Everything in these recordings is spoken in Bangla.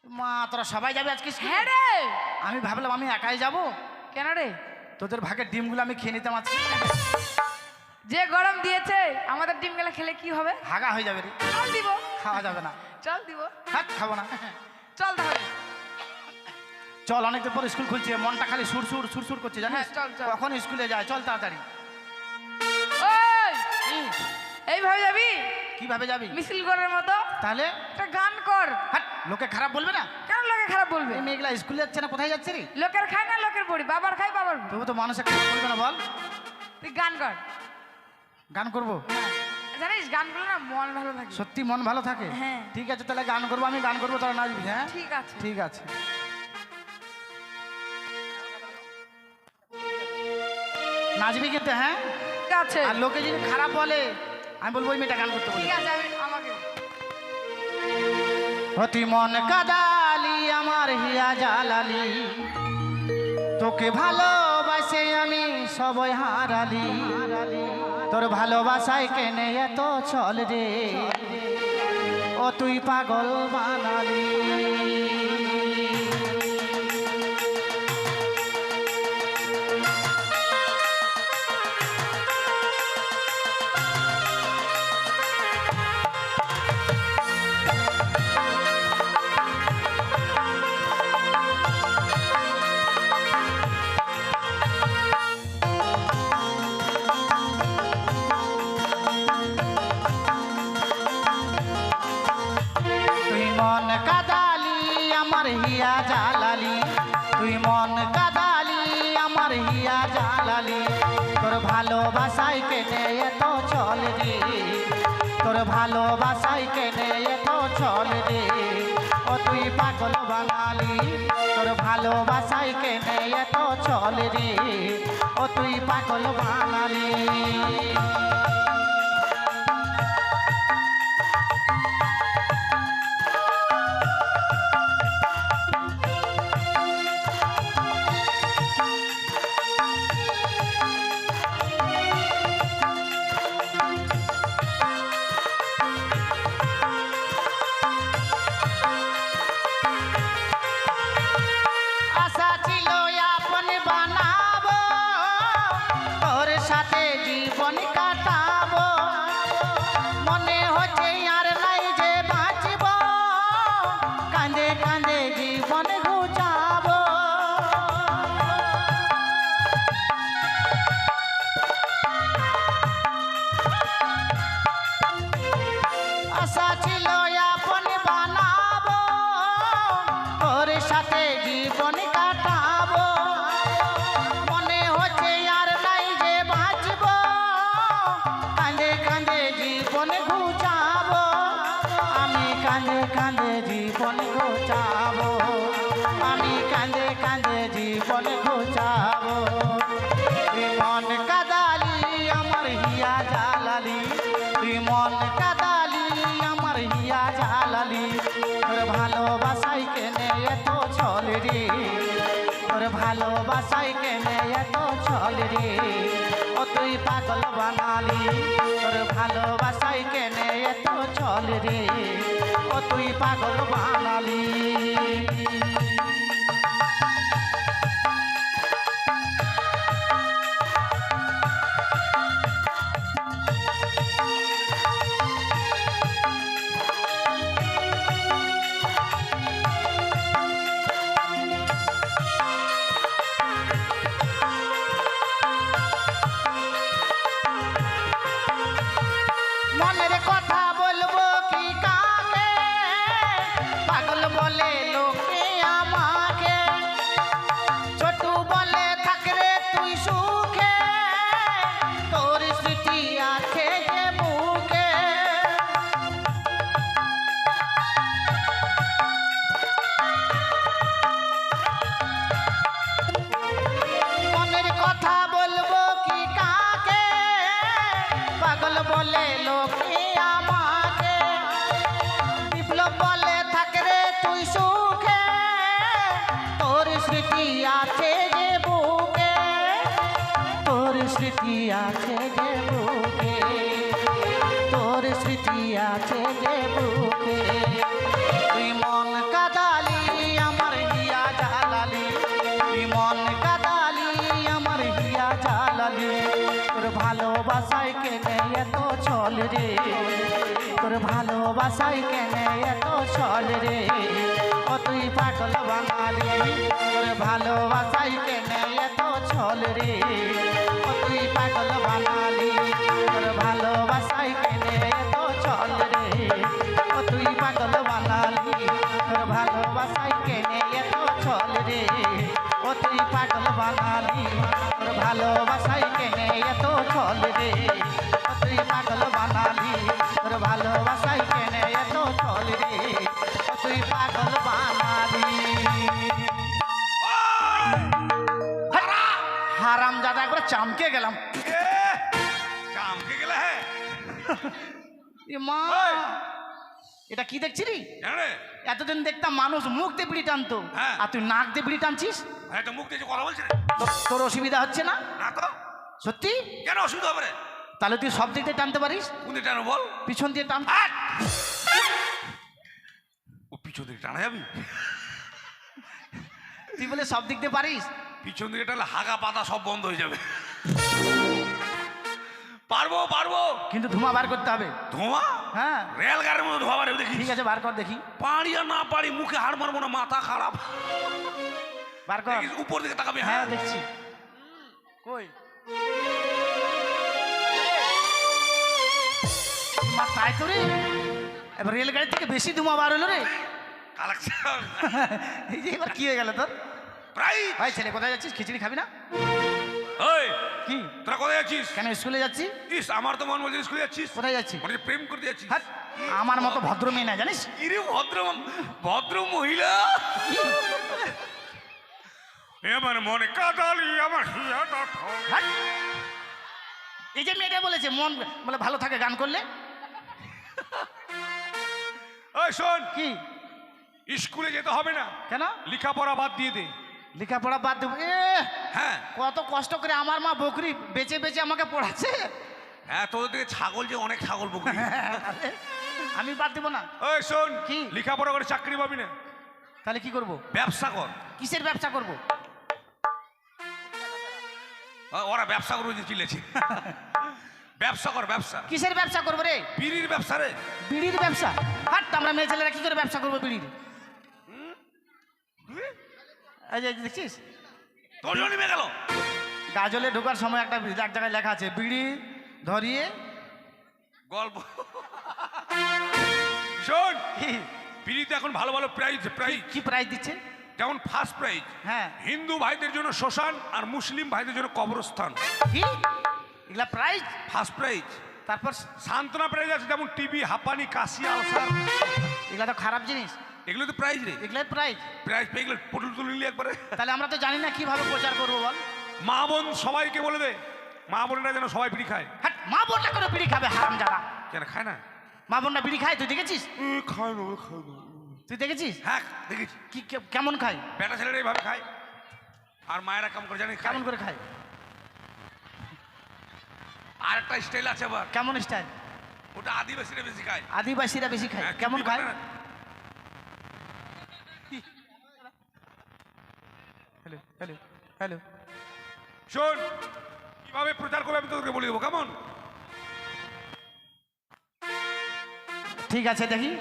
মা তোরা সবাই যাবে আজকে স্কুলে? হ্যাঁ রে। আমি ভাবলাম আমি একাই যাব। কেন রে? তোদের ভাগের ডিমগুলো আমি খেয়ে নিতাম আজকে। যে গরম দিয়েছে আমাদের ডিমগুলো খেলে কি হবে? হাগা হয়ে যাবে রে। চল দিব। খাওয়া যাবে না। চল দিব। হ্যাঁ খাবো না। চল তাহলে। চল, অনেকদিন পর স্কুল খুলছে, মনটা খালি সুরসুর সুরসুর করছে জানিস। হ্যাঁ, চল, চল। কখন স্কুলে যায়, চল তাড়াতাড়ি। ওই কি? এইভাবে যাবি? কিভাবে যাবি? মিছিল করার মতো তাহলে একটা গান কর। হাট, লোকে খারাপ বলবে না? কেন লোকে খারাপ বলবে? এই মেয়েগুলা স্কুলে যাচ্ছে না, কোথায় যাচ্ছে রে? লোকের খায় না লোকের পড়ি, বাবার খাই বাবার পড়ি। তবু তো মানুষে খারাপ বলবে না বল। তুই গান কর। গান করব? জানিস গানগুলো না মন ভালো থাকে। সত্যি মন ভালো থাকে? হ্যাঁ। ঠিক আছে তাহলে গান করবো, আমি গান করবো, তারা নাচবি। হ্যাঁ ঠিক আছে। ঠিক আছে। নাচবি কিন্তু? হ্যাঁ ঠিক আছে। আর লোকে যদি খারাপ বলে আমি বলবো ওই মেয়েটা গান করতে বলে। ঠিক আছে, আমি আমাকে অতি মন কাদালি আমার হিয়া জালালি, তোকে ভালোবাসে আমি সবাই হারালি, তোর ভালোবাসায় কেনে এত চল রে, ও তুই পাগল বানালি। মন কাদালি আমার হিয়া জালালি, তুই মন কাদালি আমার হিয়া জালালি, তোর ভালোবাসায় কেনে এত চল রে, তোর ভালোবাসায় কেনে এত চল রে, ও তুই পাগল বাঙালি, তোর ভালোবাসায় কেনে এত চল রে, ও তুই পাগল বাঙালি। আশা ছিল আপন বানাবো, তোর সাথে জীবন কাটাবো, মনে হচ্ছে আর নাই যে বাঁচব, কাঁদে কাঁদে জীবন ঘুচাবো। আশা ছিল আপন বানাবো, তোর সাথে জীবন কাটাবো, মনে হচ্ছে আর নাই যে বাঁচব, কাঁদে কাঁদে জীবন ঘুচাবো, আমি কাঁদে কাঁদে জীবন ঘুচাবো, আমি কাঁদে কাঁদে জীবন ঘুচাবো। তুই মন কাদালি আমার হিয়া জালালি, তুই মন কাদালি আমার হিয়া জালালি, তোর ভালোবাসাই কেনে এত চল রে, তোর ভালোবাসাই কেনে এত চল রে, ও তুই পাগল বানালি, তোর ভালোবাসাই কেনে এত চল রে, ও তুই পাগল বানালি। মনের কথা বলবো কি কাকে, পাগল বলে লোকে আমাকে, ছোটু বলে থাকরে তুই সুখে, তোর স্মৃতি আছে যে মুখে। মনের কথা বলবো কি কাকে, পাগল বলে লোকে আমাকে, বিপ্লব বলে থাকরে তুই সুখে, তোর স্মৃতি আছে যে বুকে, তোর স্মৃতি আছে যে বুকে, তোর স্মৃতি আছে যে বুকে। তুই মন কাদালি ভালোবাসায় কেনে এত ছল রে, তোর ভালোবাসায় কেনে এত ছল রে, ও তুই পাগল বাঙালি, তোর ভালোবাসায় কেনে এত ছল রে, ও তুই পাগল বাঙালি, তোর ভালোবাসায় কেনে এত ছল রে, ও তুই পাগল বাঙালি, তোর ভালোবাসায় কেনে এত ছল রে, ও তুই পাগল বাঙালি, তোর ভালোবাসায় কেনে এত ছল রে, ও তুই পাগল বাঙালি, তোর ভালোবাসায় কেনে এত ছল রে, ও তুই পাগল বাঙালি। হারাম দাদা একবার চামকে গেলাম। চামকে গেলে হ্যাঁ এ মা, এটা কি দেখছিলি? কেন রে? এতদিন দেখতাম মানুষ মুখ দিয়ে বিড়ি টানতো, হ্যাঁ। আর তুই নাক দিয়ে বিড়ি টানছিস। হ্যাঁ তো মুখ দিয়ে কথা বলছে রে। তোর অসুবিধা হচ্ছে না? না তো, সত্যি? কেন অসুবিধা হবে রে? তাহলে তুই সব দিক দিয়ে টানতে পারিস। কোন দিকে টানো বল? পিছন দিয়ে টান। হাট! ও পিছন দিকে টানা যাবি? তুই বলে সব দিক দিয়ে পারিস। পিছন দিকে টানলে হাগা পাতা সব বন্ধ হয়ে যাবে। পারবো পারবো, কিন্তু ধোঁয়া বার করতে হবে। ধোঁয়া? হ্যাঁ রেল গাড়ির মতো ধোঁয়া বাড়বে দেখি। ঠিক আছে, বার কর দেখি। পারি আর না পারি, মুখে হাড় মারবো না, মাথা খারাপ। বার কর। দেখিস, উপর দিকে তাকাবি। হ্যাঁ হ্যাঁ দেখছি। কই মা, তাই তো রে, এবার রেলগাড়ি থেকে বেশি ধোঁয়া বার হলো রে। কালেকশন এই যে এবার কি হয়ে গেল তোর? প্রায়। ভাই ছেলে কোথায় যাচ্ছিস? খিচুড়ি খাবি না? ওই কি তোরা কোথায় যাচ্ছিস? কেন স্কুলে যাচ্ছি? ইস, আমার তো মন বলছে স্কুলে যাচ্ছিস। কোথায় যাচ্ছি? মনে হচ্ছে প্রেম করতে যাচ্ছিস। হ্যাঁ, আমার মতো ভদ্র মেয়ে না জানিস। ইরে ভদ্র ভদ্র মহিলা, এবার মনে কাদালি আমার হিয়াটা ঠক। হ্যাঁ, এই যে মেয়েটা বলেছে মন বলে ভালো থাকে গান করলে। ওই শোন, কি স্কুলে যেতে হবে না, কেন? লেখাপড়া বাদ দিয়ে দে। লেখাপড়া বাদ দেবো? হ্যাঁ কত কষ্ট করে আমার মা বকরি বেচে বেচে আমাকে পড়াচ্ছে। হ্যাঁ, তোদের দিকে ছাগল, যে অনেক ছাগল বকরি। আমি বাদ দেবো না। ওই শোন, কি? লেখাপড়া করে চাকরি পাবি না, তাহলে কি করব? ব্যবসা কর। কিসের ব্যবসা করব? ওরা ব্যবসা করবে যে চিলেছি। ব্যবসা কর, ব্যবসা। কিসের ব্যবসা করবো রে? বিড়ির ব্যবসা রে। বিড়ির ব্যবসা? হাট, আমরা মেয়ে ছেলেরা কি করে ব্যবসা করবো বিড়ির? এই যে দেখছিস তোর জন্য নেমে গেল। গাজলে ঢোকার সময় একটা এক জায়গায় লেখা আছে বিড়ি ধরিয়ে গল্প। শোন, কি বিড়িতে এখন ভালো ভালো প্রাইজ, কি প্রাইজ দিচ্ছে? যেমন ফার্স্ট প্রাইজ হ্যাঁ। হিন্দু ভাইদের জন্য শ্মশান, আর মুসলিম ভাইদের জন্য কবরস্থান। কি এগুলা প্রাইজ? First prize. তারপর সান্ত্বনা প্রাইজ আছে, যেমন টিবি, হাঁপানি, কাশি, আলসার। এগুলা তো খারাপ জিনিস। এগুলো তো প্রাইজ রে। এগুলাই প্রাইজ? প্রাইজ পেয়ে গেলে পটল তুলে নিলি একবারে। তাহলে আমরা তো জানি না কিভাবে প্রচার করবো বল। মা বোন সবাইকে বলে দে, মা বোনেরা যেন সবাই বিড়ি খায়। হাট, মা বোনটা করে বিড়ি খাবে হারাম জাদা। কেন খায় না? মা বোনটা বিড়ি খায়, তুই দেখেছিস? খায় না, খায় না। তুই দেখেছিস? হ্যাঁ দেখেছি, কি কেমন খায়? বেটা ছেলেরা এইভাবে খায়, আর মায়েরা কেমন করে জানি খায়। কেমন করে খায়? আর একটা স্টাইল আছে আবার। কেমন স্টাইল? ওটা আদিবাসীরা বেশি খায়। আদিবাসীরা বেশি খায়? হ্যাঁ, কেমন চুপি খায়? করে না। Hello hello hello. শোন, কিভাবে প্রচার করবে আমি তোদেরকে বলে দেবো, কেমন? ঠিক আছে দেখি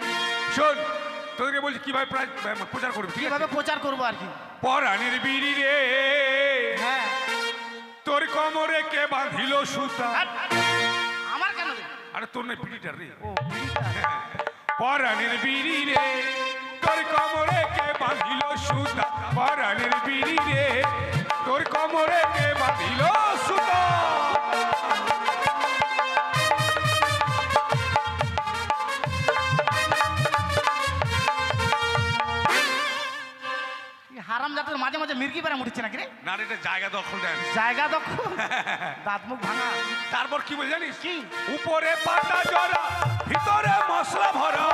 শোন, তোদেরকে বলছি কিভাবে প্রচার করবি, ঠিক কিভাবে আছে? প্রচার করবো আর কি। পরাণের বিড়ি রে, হ্যাঁ। তোর কোমরে কে বাঁধিল সুতা। হাট, আমার কেন রে? আরে তোর না বিড়িটার রে। ও বিড়িটা। পরাণের বিড়ি রে, তোর কোমরে কে বাঁধিল সুতা। পরাণের বিড়ি রে, তোর কোমরে কে বাঁধিল সুতা। হারাম জাতের মাঝে মাঝে মির্কি পাড়া উঠছে নাকি রে? না রে, এটা জায়গা দখল দেন। জায়গা দখল, দাঁত মুখ ভাঙা। তারপর কি বল জানিস? কি? উপরে পাতা জরা, ভিতরে মশলা ভরা।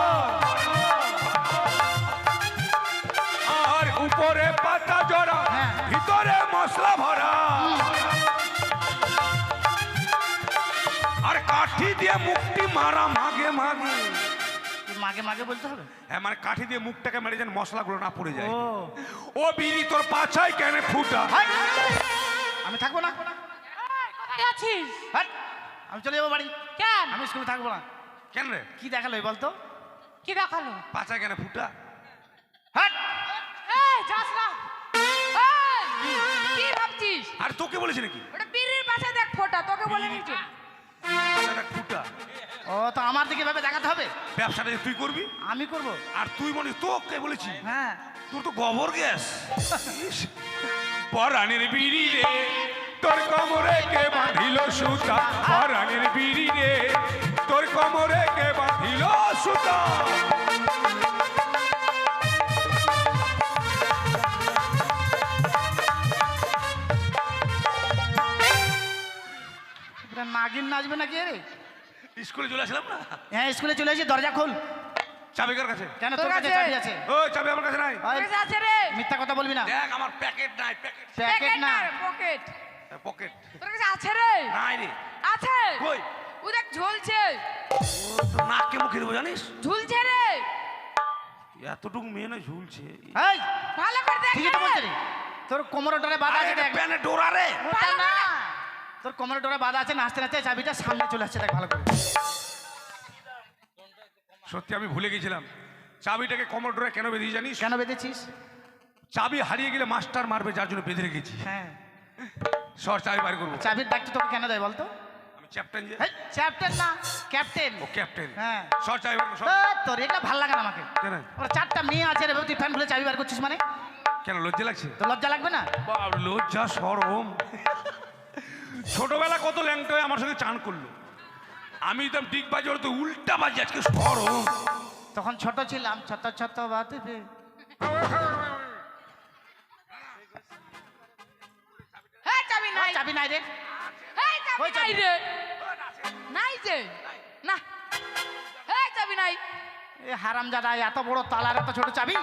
আর উপরে পাতা জরা, হ্যাঁ। ভিতরে মশলা ভরা। আর কাঠি দিয়ে মুখটি মারা মাগে মাগে। মাগে মাগে বলতে হবে? হ্যাঁ, মানে কাঠি দিয়ে মুখটাকে মেরে যেন মশলাগুলো না পড়ে যায়। ও ও বিড়ি তোর পাছায় কেন ফুটা? হাট, আমি থাকবো না। কোথায় আছিস? হাট, আমি চলে যাবো বাড়ি। কেন? আমি স্কুলে থাকবো না। কেন রে? কি দেখালো এই বলতো? কি দেখালো? পাছা কেন ফুটা? হাট! এই যাস না। এই, কি ভাবছিস? আর তোকে বলেছি নাকি? ওটা বিড়ির পাশে দেখ ফোঁটা, তোকে বলে নিচে। পাছাটা ফুটা। ও তো আমার দিকে ভাবে দেখাতে হবে? ব্যবসাটা যে তুই করবি আমি করব? আর তুই মনে তোকে বলেছি? হ্যাঁ। তোর তো গোবর গ্যাস। পরাণের বিড়ি রে তোর কোমরে কে বাঁধিল সুতা, পরাণের বিড়ি রে তোর কোমরে কে বাঁধিল সুতা। এটা নাগিন নাচবে নাকি রে? স্কুলে চলে আসলাম না? হ্যাঁ স্কুলে চলে এসেছি, দরজা খোল। চাবি কার কাছে? কেন তোর তোর কাছে কাছে। চাবি আছে? ওই চাবি আমার কাছে নাই। ওই, তোর কাছে আছে রে। মিথ্যা কথা বলবি না। দেখ আমার প্যাকেট নাই, প্যাকেট প্যাকেট না। পকেট। পকেট তোর কাছে আছে রে। নাই রে। আছে। কই? ও দেখ ঝুলছে। তোর নাককে মুখে দেবো জানিস? ঝুলছে রে। এতটুকু মেয়ে না ঝুলছে। এই ভালো করে দেখ। ঠিকই তো বলছে রে। তোর কোমরে ডোরে বাঁধা আছে দেখ। প্যানে ডোরা রে। ওটা না, তোর কোমরে ডোরে বাঁধা আছে, নাচতে নাচতে চাবিটা সামনে চলে আসছে, দেখ ভালো করে। সত্যি আমি ভুলে গেছিলাম চাবিটাকে কোমর ডোরে কেন বেঁধে জানিস? কেন বেঁধেছিস? চাবি হারিয়ে গেলে মাস্টার মারবে, যার জন্য বেঁধে রেখেছি। হ্যাঁ। সর চাবি বার করবো। চাবির ডাকতে তোকে কেন দেয় বলতো? আমি ক্যাপ্টেন যে। ক্যাপ্টেন না, ক্যাপ্টেন। ও ক্যাপ্টেন। হ্যাঁ। সর চাবি বার কর, সর। তোর এটা ভাল লাগে না আমাকে। কেন? ওর চারটা মেয়ে আছে রে, তুই ফ্যান খুলে চাবি বার করছিস মানে? কেন লজ্জা লাগছে? তো লজ্জা লাগবে না? বাবা লজ্জা শরম। ছোটবেলা কত ল্যাংটা হয়ে আমার সঙ্গে চান করলো, আমি একদম ঠিক বাজে, ওর তো উল্টা বাজে আজকে শরম। তখন ছোট ছিলাম, ছোট ছোট বাতে। হ্যাঁ চাবি নাই। চাবি নাই রে। হ্যাঁ চাবি কই চাবি? নাই রে। নাই যে। না। হ্যাঁ চাবি নাই। এ হারামজাদা, এত বড় তালার এত ছোট চাবি,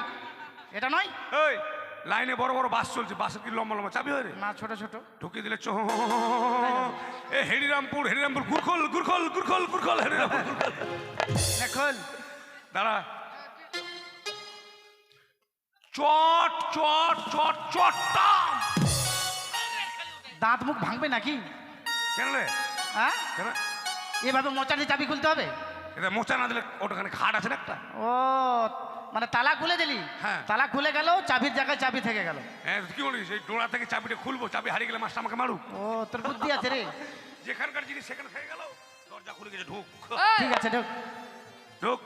এটা নয়। এই লাইনে বড় বড় বাস চলছে, বাসের কি লম্বা লম্বা চাবি হয় রে? না, ছোট ছোট। ঢুকিয়ে দিলে চো। এ হরিরামপুর হরিরামপুর গুরখল গুরখল গুরখল গুরখল হরিরামপুর গুরখল। এখন দাঁড়া। চট চট চট চট্টাম। দাঁত মুখ ভাঙবে নাকি? কেন রে? হ্যাঁ, কেন? এভাবে মোচাটি চাবি খুলতে হবে? এটা মোচা না দিলে ওটাখানে খাট আছে না একটা? ও মানে তালা খুলে দিলি? হ্যাঁ। তালা খুলে গেল, চাবির জায়গায় চাবি থেকে গেল। হ্যাঁ কি বলিস? এই ডোড়া থেকে চাবিটা খুলবো, চাবি হারিয়ে গেলে মাস্টার আমাকে মারুক। ও তোর বুদ্ধি আছে রে। যেখানকার জিনিস সেখানে থেকে গেল, দরজা খুলে গেছে, ঢুক এই, ঠিক আছে, ঢোক। ঢুক।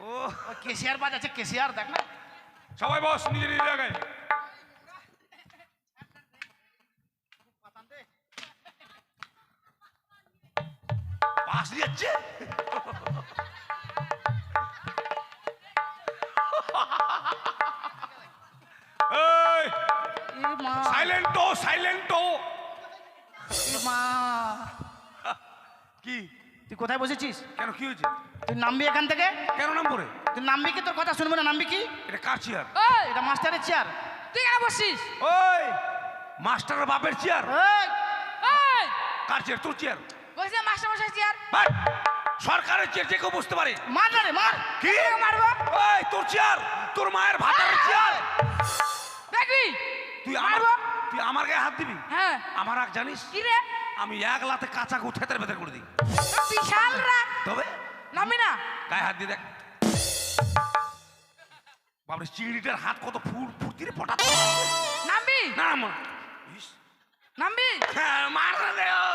ও ও কেশিয়ার বাজ আছে, কেশিয়ার দেখ না। সবাই বস নিজের নিজের জায়গায়। পাশ দিচ্ছে। এই এ মা, সাইলেন্টো সাইলেন্টো। এ মা। কি? তুই কোথায় বসেছিস? কেন কি হয়েছে? তুই নামবি এখান থেকে? কেন নাম পড়ে? তুই নামবি কি? তোর কথা শুনবো না, নামবি কি? এটা কার চেয়ার? এই, এটা মাস্টারের চেয়ার। তুই কেন বসছিস? ওই মাস্টারের বাপের চেয়ার। এই, এই, কার চেয়ার? তোর চেয়ার। বসে মাস্টার মশাই চেয়ার। ভাই, সরকারের চেয়ার যে কেউ বসতে পারে। মার না রে, মার। কি মারবো? ওই তোর চেয়ার, তোর মায়ের ভাতার চেয়ার। দেখবি? তুই আমার মারবো? তুই আমার গায়ে হাত দিবি? হ্যাঁ। আমার আগ জানিস? কি রে? আমি এক লাতে কাঁচা গু থেতের ভেতর করে দিই। তোর বিশাল রাগ। তবে নামবি না? গায়ে হাত দিয়ে দেখ। বাবরে চিংড়িটার হাত কত ফুর্তির ফটাত। নামবি? না মা। ইস, নামবি? হ্যাঁ, মার না রে, ও।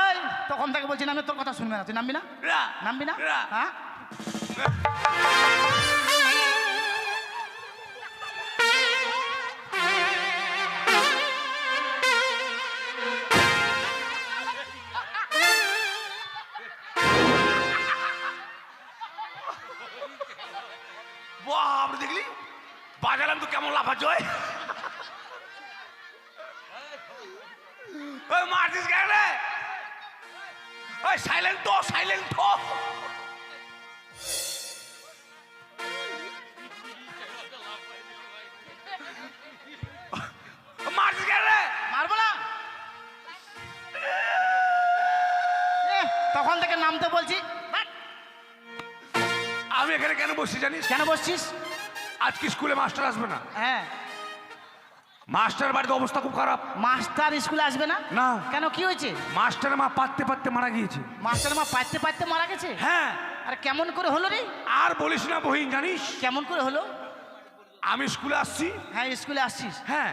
এই, তখন থেকে বলছি না, আমি তোর কথা শুনবে না। তুই নামবি না? রা, নামবি না? রা। হ্যাঁ। বাবরে দেখলি বাজালাম তো কেমন লাফাচ্ছ। ওই মারছিস কেন রে? ওই সাইলেন্ট তো সাইলেন্ট তো। মারছিস কেন রে? মারবো না। তখন থেকে নামতে বলছি। বাট, আমি এখানে কেন বসছি জানিস? কেন বসছিস? আজকে স্কুলে মাস্টার আসবে না। হ্যাঁ। মাস্টার বাড়িতে অবস্থা খুব খারাপ। মাস্টার স্কুলে আসবে না? না। কেন, কি হয়েছে? মাস্টার মা পাততে পাততে মারা গিয়েছে। মাস্টার মা পাইতে পাইতে মারা গেছে? হ্যাঁ। আর কেমন করে হলো রে? আর বলিস না বহিন, জানিস কেমন করে হলো? আমি স্কুলে আসছি। হ্যাঁ, স্কুলে আসছিস? হ্যাঁ,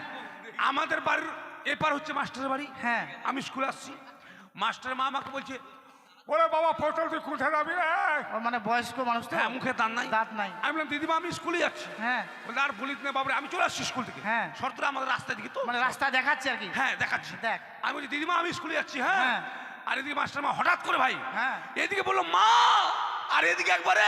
আমাদের বাড়ির এপার হচ্ছে মাস্টারের বাড়ি। হ্যাঁ। আমি স্কুলে আসছি, মাস্টার মা আমাকে বলছে, ওরে বাবা পটল তুই কোথায় যাবি রে? ও মানে বয়স্ক মানুষ তো? হ্যাঁ, মুখে দাঁত নাই। দাঁত নাই। আমি বললাম দিদিমা আমি স্কুলে যাচ্ছি। হ্যাঁ। বলে আর বলিস না বাবরে, আমি চলে আসছি স্কুল থেকে। হ্যাঁ। শর্তটা আমাদের রাস্তা দিকে তো, মানে রাস্তা দেখাচ্ছে আর কি? হ্যাঁ দেখাচ্ছি। দেখ। আমি বলছি দিদিমা আমি স্কুলে যাচ্ছি। হ্যাঁ। হ্যাঁ। আর এদিকে মাস্টার মা হঠাৎ করে ভাই হ্যাঁ। এদিকে বললো মা, আর এদিকে একবারে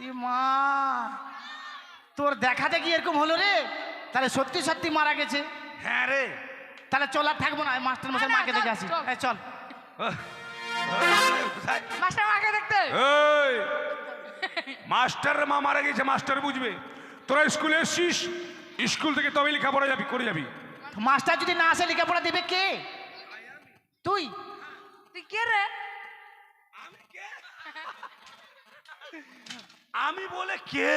ই মা, তোর দেখা দেখি এরকম হলো রে? তাহলে সত্যি সত্যি মারা গেছে। হ্যাঁ রে। তাহলে চল, আর থাকবো না, মাস্টার মশাই না, মাকে চল, দেখে আসি। চল। এই চল। কোথায়? মাস্টার মাকে দেখতে। এই, মাস্টার মা মারা গেছে, মাস্টার বুঝবে। তোরা স্কুলে এসছিস, স্কুল থেকে তবে লেখাপড়া যাবি, করে যাবি। মাস্টার যদি না আসে লেখাপড়া দেবে কে? তুই? তুই কে রে? আমি বলে কে?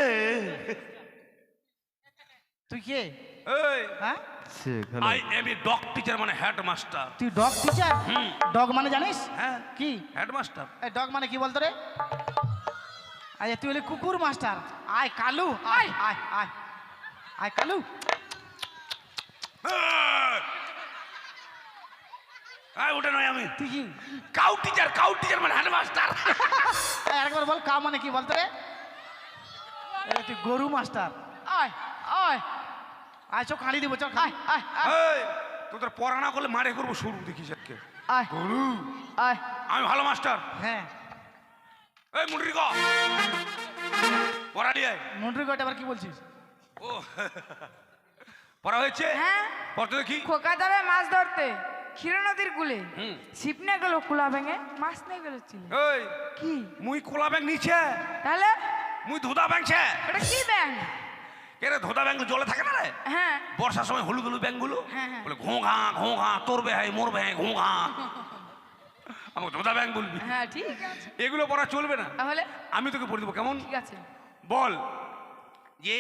তুই কে? এই, হ্যাঁ, I M a dog teacher, মানে হেড মাস্টার। তুই ডগ টিচার? ডগ মানে জানিস? হ্যাঁ, কি? Head master. এই ডগ মানে কি বলতো রে? আচ্ছা, তুই হলি কুকুর মাস্টার। আয় কালু, আয় আয় আয় আয় কালু। ওটা নয়, আমি তুই কি? কাউ টিচার, কাউ টিচার মানে হেড মাস্টার। এই, আরেকবার বল, কাউ মানে কি বলতো রে? এই, তুই গরু মাস্টার। আয় আয় আয়, চো খালি দিব, চল খালি। আয় আয় এই, তোদের পড়া না করলে মারে করবো শুরু, দেখিস আজকে। আয় গরু, আয়। আমি ভালো মাস্টার। হ্যাঁ, এই মুন্ডি ক পড়া নিয়ে আয়। মন্টুর গটা আবার কি বলছিস? ও পড়া হয়েছে? হ্যাঁ। পড়তে দেখি। খোকা যাবে মাছ ধরতে ক্ষীর নদীর কূলে। হুম। ছিপ নিয়ে গেল কুলা ভেঙে, মাছ নিয়ে গেল চিলে। এই, কি মুই কোলা ব্যাংক নিচে, তাহলে? মুই ধোদা ব্যাংকছে। এটা কি ব্যাং? এরে ধোদা ব্যাংক জলে থাকে না রে, হ্যাঁ বর্ষার সময় হলুদ হলুদ ব্যাংকগুলো হ্যাঁ, হ্যাঁ। বলে ঘো ঘা তোর বেহাই মোর বেহাই ঘো ঘা। আমাকে ধোদা ব্যাংক বলবি, হ্যাঁ ঠিক আছে। এগুলো পড়া চলবে না। তাহলে আমি তোকে পড়ে দেবো, কেমন? ঠিক আছে। বল যে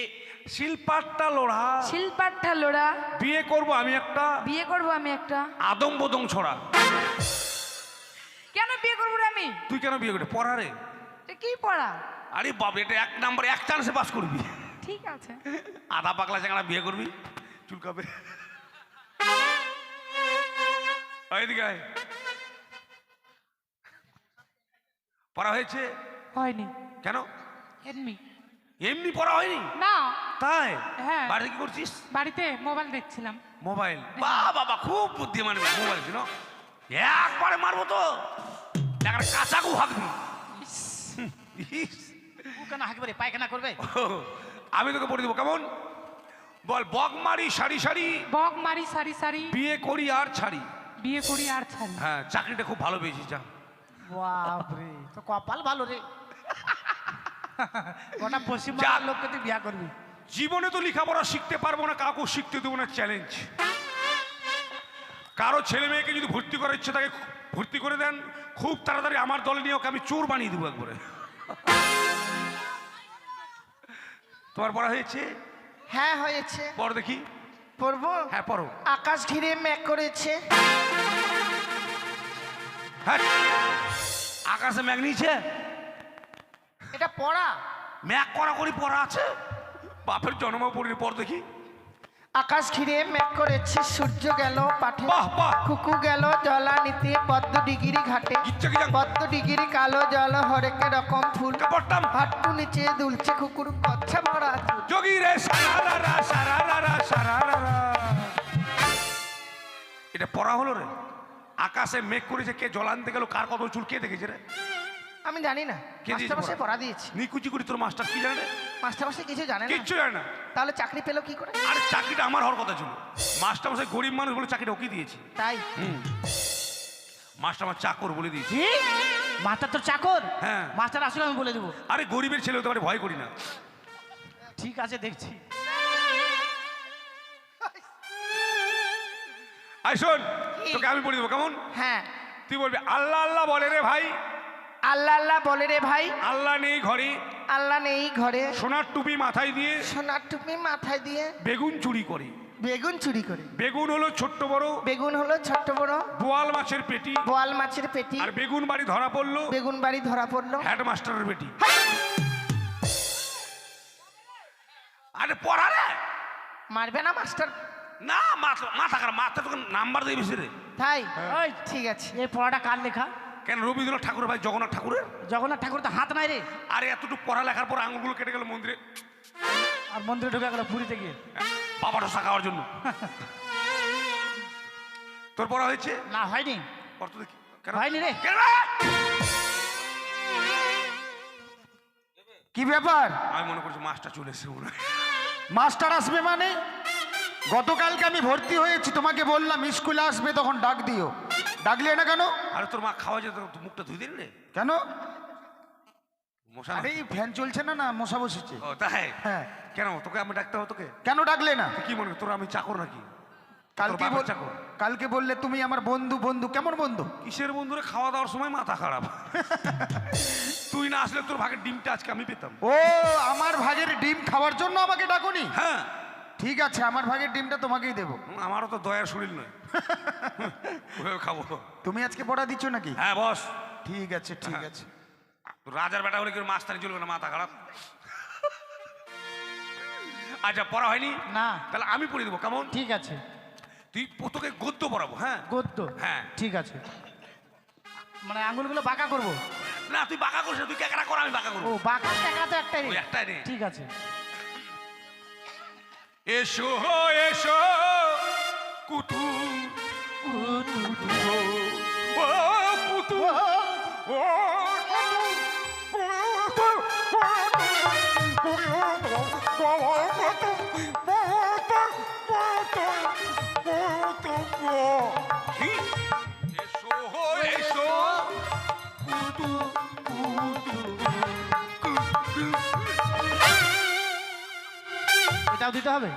শিলপাটটা লোড়া, শিলপাট্টা লোড়া, বিয়ে করব আমি একটা, বিয়ে করবো আমি একটা। আদম বদং ছড়া। কেন বিয়ে করবো রে আমি? তুই কেন বিয়ে করবি? পড়া রে। এটা কি পড়া? আরে বাপ, এটা এক নাম্বার, এক চান্সে পাস করবি। ঠিক আছে। আধা পাগলা চাঙড়া বিয়ে করবি, চুলকাবে। এদিকে আয়। পড়া হয়েছে? হয়নি। কেন? এমনি। এমনি পড়া হয়নি? না। তাই? হ্যাঁ। বাড়িতে কি করছিস? বাড়িতে মোবাইল দেখছিলাম। মোবাইল? বাবা খুব বুদ্ধিমান মোবাইল ছিল। একবারে মারবো তো, একটা কাঁচাকু হাঁকবি। ইস, ও কেন হাঁকবে রে? পায়খানা করবে? আমি তোকে পড়ে দেবো, কেমন? বল, বক মারি সারি সারি, বক মারি সারি সারি, বিয়ে করি আর ছাড়ি। বিয়ে করি আর ছাড়ি। হ্যাঁ, চাকরিটা খুব ভালো পেয়েছিস, যা। বাপরে, তো কপাল ভালো রে। গোটা পশ্চিম যা। বাংলার লোককে তুই বিয়া করবি। জীবনে তো লেখাপড়া শিখতে পারবো না, কাউকে শিখতে দেবো না, চ্যালেঞ্জ। কারো ছেলে মেয়েকে যদি ভর্তি করার ইচ্ছে তাকে ভর্তি করে দেন, খুব তাড়াতাড়ি আমার দলে নিয়ে ওকে আমি চোর বানিয়ে দেবো একবারে। তোমার পড়া হয়েছে? হ্যাঁ হয়েছে। পড় দেখি। পড়বো? হ্যাঁ পড়ো। আকাশ ঘিরে মেঘ করেছে। হ্যাঁ, আকাশে মেঘ নিয়েছে? এটা পড়া? মেঘ করা করি পড়া আছে? বাপের জন্ম পড়িনি, পড় দেখি। আকাশ ঘিরে মেঘ করেছে, সূর্য গেল পাঠে, বাহ বাহ, কুকু গেল জলা নিতে পদ্ম ডিগিরি ঘাটে, ইচ্ছা কি জান? পদ্ম ডিগিরি কালো জল হরেক রকম ফুল, পড়তাম। হাট্টু নিচে দুলছে কুকুর কচ্ছা ভরা চুল। যোগী রে সারারা সারারা সারারা। এটা পড়া হলো রে? আকাশে মেঘ করেছে, কে জল আনতে গেল, কার কত চুল কে দেখেছে রে? আমি জানি না, কে দিয়েছে মাস্টারমশাই পড়া? পড়া দিয়েছি। নিকুচি করি তোর মাস্টার কি জানে? মাস্টারমশাই কিছু জানে না? কিচ্ছু জানে না। তাহলে চাকরি পেলো কি করে? আরে চাকরিটা আমার হওয়ার কথা ছিল, মাস্টার মশাই গরিব মানুষ বলে চাকরিটা ওকে দিয়েছি। তাই? মাস্টার আমার চাকর বলে দিয়েছি। কি? মাস্টার তোর চাকর? হ্যাঁ। মাস্টার আসলে আমি বলে দেবো। আরে গরিবের ছেলে হতে পারে, ভয় করি না। ঠিক আছে, দেখছি। আই শোন, তোকে আমি বলে দেবো, কেমন? হ্যাঁ। তুই বলবি আল্লাহ আল্লাহ বলে রে ভাই, আল্লাহ আল্লাহ বলে রে ভাই। আল্লাহ নেই ঘরে, আল্লাহ নেই ঘরে, সোনার টুপি মাথায় দিয়ে সোনার টুপি মাথায় দিয়ে বেগুন চুরি করে। বেগুন চুরি করে। বেগুন হলো ছোট্ট বড়, বেগুন হলো ছোট্ট বড়, বোয়াল মাছের পেটি, বোয়াল মাছের পেটি। আর বেগুন বাড়ি ধরা পড়লো বেগুন বাড়ি ধরা পড়লো হেডমাস্টারের বেটি। আরে পড়া রে, মারবে না মাস্টার? না মাথা খারাপ, মাথা তোকে নাম্বার দিয়ে বেশি রে। তাই? ওই ঠিক আছে। এই পড়াটা কার লেখা? কেন রবীন্দ্রনাথ ঠাকুর ভাই, জগন্নাথ ঠাকুরের। জগন্নাথ ঠাকুর তো হাত নাই রে। আরে এতটুকু পড়ালেখার পর আঙুলগুলো কেটে গেল মন্দিরে, আর মন্দিরে ঢুকে গেল পুরীতে গিয়ে বাবা ঢোসা খাওয়ার জন্য। তোর পড়া হয়েছে? না হয়নি। পড় তো দেখি। কেন হয়নি রে। কেন রে? কি ব্যাপার? আমি মনে করছি মাস্টার চলে এসেছে মনে হয়। মাস্টার আসবে মানে? গতকালকে আমি ভর্তি হয়েছি, তোমাকে বললাম স্কুলে আসবে তখন ডাক দিও, ডাকলে না কেন? আরে তোর মা খাওয়া যেত, তুই মুখটা ধুই দিন রে। কেন? মশা না? আরে ফ্যান চলছে না, না মশা বসেছে। ও তাই? হ্যাঁ। কেন তোকে আমি ডাকতে হবে তোকে? কেন ডাকলে না? তুই কি মনে কর তোর আমি চাকর নাকি? কালকে তোর বাবার চাকর? কালকে বললে তুমি আমার বন্ধু। বন্ধু কেমন বন্ধু? কিসের বন্ধুরে? খাওয়া দাওয়ার সময় মাথা খারাপ। তুই না আসলে তোর ভাগের ডিমটা আজকে আমি পেতাম। ও আমার ভাগের ডিম খাওয়ার জন্য আমাকে ডাকুনি? হ্যাঁ ঠিক আছে, আমার ভাগের ডিমটা তোমাকেই দেবো। আমারও তো দয়ার শরীর নয়, ওভাবে খাবো। তুমি আজকে পড়া দিচ্ছ নাকি? হ্যাঁ বস। ঠিক আছে ঠিক আছে। তোর রাজার বেটা হলে কি ওর মাস্টারি চলবে না? মাথা খারাপ। আচ্ছা পড়া হয়নি? না। তাহলে আমি পড়ে দেবো, কেমন? ঠিক আছে। তুই তোকে গদ্য পড়াবো। হ্যাঁ গদ্য? হ্যাঁ ঠিক আছে। মানে আঙ্গুলগুলো বাঁকা করবো? না তুই বাঁকা করিস না, তুই ক্যাকড়া কর, আমি বাঁকা ও করবো। বাঁকা টাকা তো একটাই ওই রে। একটাই রে। ঠিক আছে। এসো এসো কুতু ও কুতু ও এসো কুতু এটাও দিতে হবে?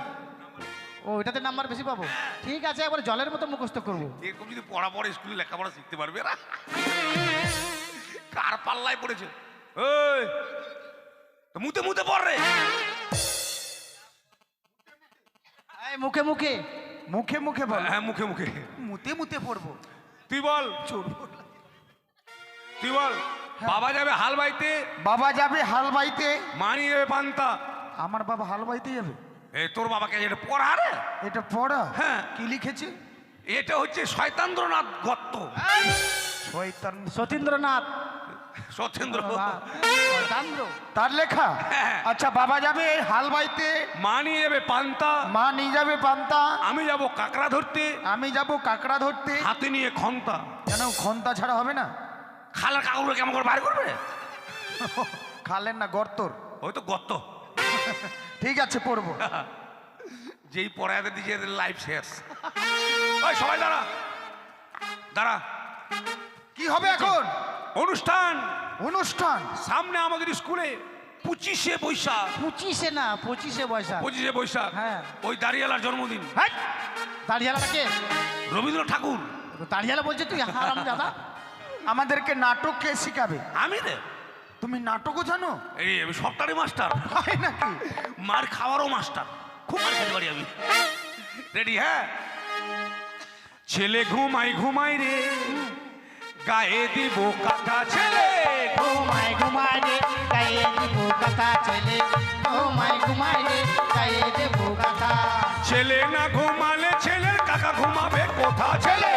ও এটাতে নাম্বার বেশি পাবো? ঠিক আছে, একবার জলের মতো মুখস্থ করবো। এরকম যদি পড়া পড়ে স্কুলে লেখাপড়া শিখতে পারবে না। কার পাল্লায় পড়েছে? ওই তো মুতে মুতে পড় রে। এই মুখে মুখে। মুখে মুখে বল। হ্যাঁ মুখে মুখে। মুতে মুতে পড়বো। তুই বল, তুই বল। বাবা যাবে হাল বাইতে, বাবা যাবে হাল বাইতে, মা নিয়ে যাবে পান্তা। আমার বাবা হাল বাইতে যাবে? এই তোর বাবাকে এটা পড়া রে। এটা পড়া? হ্যাঁ। কি লিখেছে? এটা হচ্ছে শয়তান্দ্রনাথ গত্ত। শয়তান সতীন্দ্রনাথ সত্যেন্দ্র। দান্দ্র। তার লেখা? হ্যাঁ। আচ্ছা বাবা যাবে হাল বাইতে, মা নিয়ে যাবে পান্তা, মা নিয়ে যাবে পান্তা, আমি যাব কাকড়া ধরতে, আমি যাব কাকড়া ধরতে। হাতে নিয়ে খন্তা। কেন খন্তা ছাড়া হবে না? খালের কাকুরে কেমন করে বার করবে? খালেন না গর্তর? ওই তো গত্ত। ঠিক আছে পড়বো। যেই পড়াতে দিয়েছে এদের লাইফ শেষ। ওই সবাই দাঁড়া দাঁড়া। কি হবে এখন? অনুষ্ঠান। অনুষ্ঠান? সামনে আমাদের স্কুলে 25শে বৈশাখ। 25-এ না, 25-এ বৈশাখ। 25শে বৈশাখ। হ্যাঁ। ওই দাঁড়িয়ালার জন্মদিন। হ্যাঁ, দাঁড়িয়ালাটা কে? রবীন্দ্রনাথ ঠাকুর। দাঁড়িয়ালা বলছে তুই হারাম দাদা। আমাদেরকে নাটক কে শিখাবে? আমি রে। তুমি নাটকও জানো? এই আমি সপ্তাহে মাস্টার। তাই নাকি? মার খাওয়ারও মাস্টার, খুব মার খেতে পারি আমি। রেডি? হ্যাঁ। ছেলে ঘুমাই ঘুমাই রে, গায়ে দিব কাকা ছেলে। ঘুমায় ঘুমায় রে গায়ে দিব কথা ছেলে, ঘুমায় ঘুমায় রে গায়ে দেব কথা। ছেলে না ঘুমালে ছেলের কাকা ঘুমাবে কোথা ছেলে?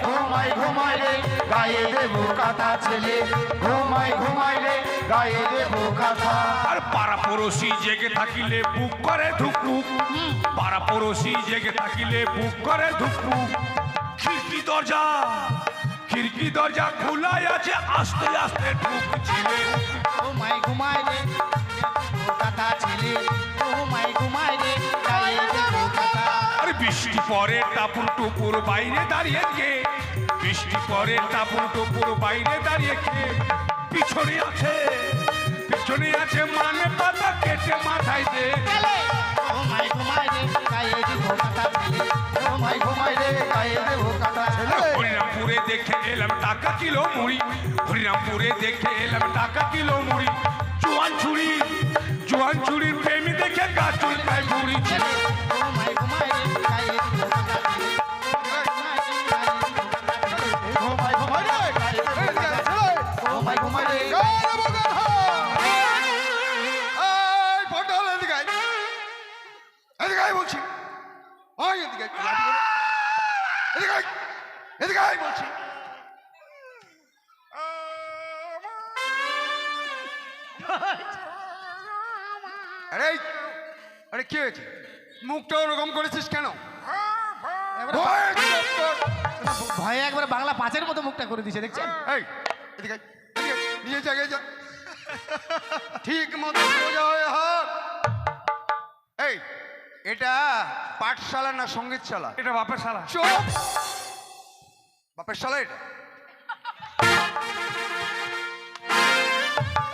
ঘুমাই ঘুমাই রে গায়ে দেবো কথা ছেলে, ঘুমাই ঘুমাই রে গায়ে দেবো কথা। আর পাড়া পড়োশি জেগে থাকিলে বুক করে ধুকপুক, পাড়া পড়োশি জেগে থাকিলে বুক করে ধুকপুক। খিড়কি দরজা খোলাই আছে, আস্তে আস্তে ঢুকছিলে। ঘুমায় ঘুমায় রে কথা ছেলে, ঘুমায় ঘুমায় রে গায়ে দেব কথা। আর বৃষ্টি পরে টাপুর টুপুর বাইরে দাঁড়িয়ে কে? বৃষ্টি পরে টাপুর টুপুর বাইরে দাঁড়িয়ে কে? পিছনে আছে মানে পাতা কেটে মাথায় দে। ঘুমায় ঘুমায় রে গায়ে দেব কথা ছেলে, ঘুমাই ঘুমাই রে গায়ে দেবো কথা ছেলে। হরিরামপুরে দেখে এলাম টাকা কিলো মুড়ি, হরিরামপুরে দেখে এলাম টাকা কিলো মুড়ি। জোয়ান চুরির প্রেমী দেখে গাছ চুলকায় বুড়ি। ঘুমাই ঘুমাই রে গায়ে দিব কাটা রে। ঘুমাই ঘুমাই রে গায়ে দিব কাটা রে। ঘুমাই ঘুমাই রে এই পটল এদিকে আয়। এদিকে আয় বলছি। ওই এদিকে আয়, লাঠি করে। এদিকে আয়, এদিকে আয় বলছি। আরে আরে কি হয়েছে? মুখটা ওরকম করেছিস কেন? ভয় চুপ কর। ভয়ে একবার বাংলা পাঁচের মতো মুখটা করে দিয়েছে দেখছেন। এই এদিকে আয়, এদিকে আয়, নিয়ে জায়গায় যা। ঠিক মতো সোজা হয়ে হাত। এই এটা পাঠশালা না সঙ্গীতশালা? এটা বাপের শালা। চুপ। বাপের শালা এটা?